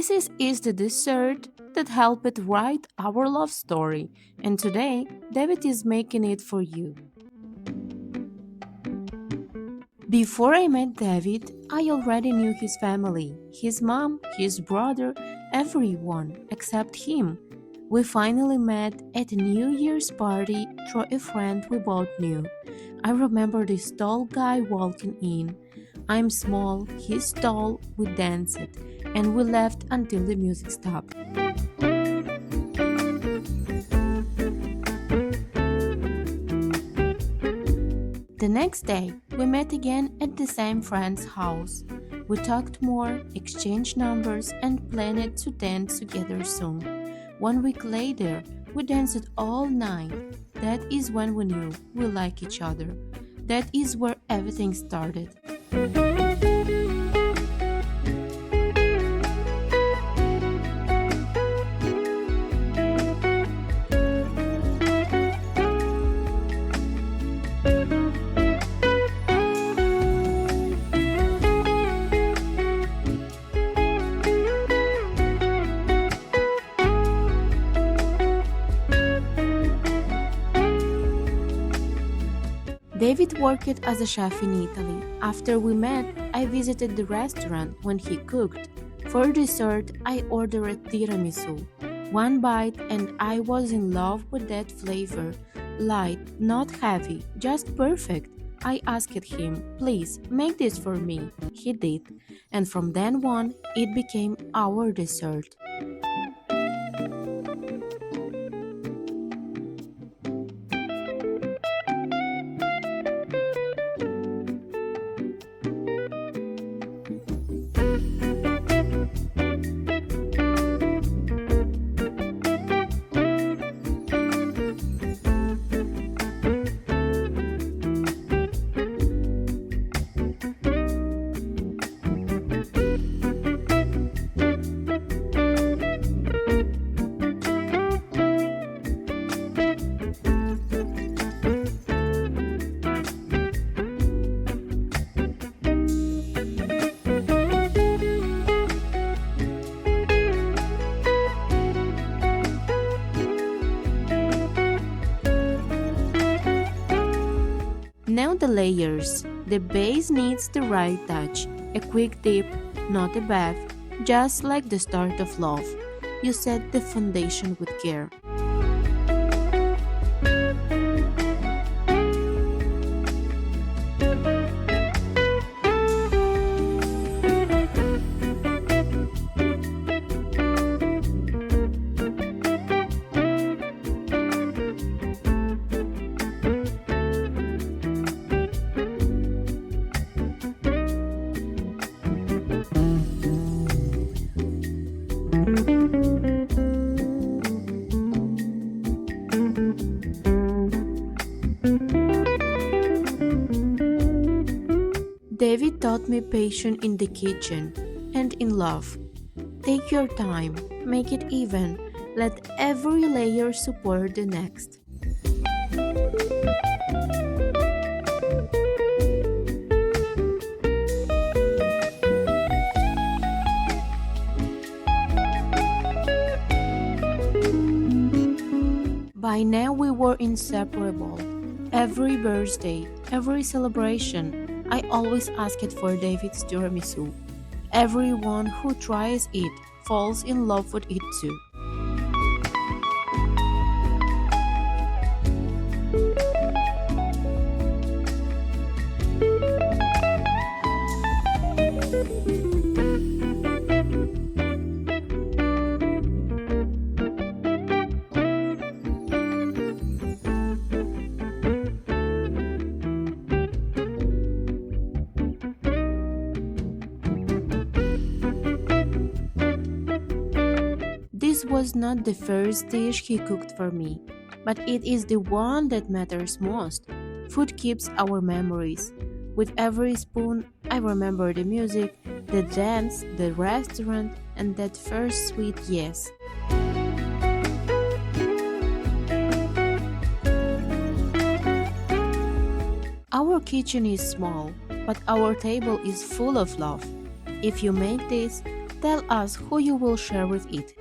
This is the dessert that helped write our love story, and today David is making it for you. Before I met David, I already knew his family, his mom, his brother, everyone except him. We finally met at a New Year's party through a friend we both knew. I remember this tall guy walking in. I'm small, he's tall, we danced, and we laughed until the music stopped. The next day, we met again at the same friend's house. We talked more, exchanged numbers, and planned to dance together soon. 1 week later, we danced all night. That is when we knew we like each other. That is where everything started. David worked as a chef in Italy. After we met, I visited the restaurant when he cooked. For dessert, I ordered tiramisu. One bite and I was in love with that flavor. Light, not heavy, just perfect. I asked him, please make this for me. He did. And from then on, it became our dessert. Now the layers. The base needs the right touch. A quick dip, not a bath, just like the start of love. You set the foundation with care. David taught me patience in the kitchen and in love. Take your time, make it even, let every layer support the next. By now we were inseparable. Every birthday, every celebration, I always asked for David's tiramisu. Everyone who tries it falls in love with it too. This was not the first dish he cooked for me, but it is the one that matters most. Food keeps our memories. With every spoon, I remember the music, the dance, the restaurant, and that first sweet yes. Our kitchen is small, but our table is full of love. If you make this, Tell us who you will share with it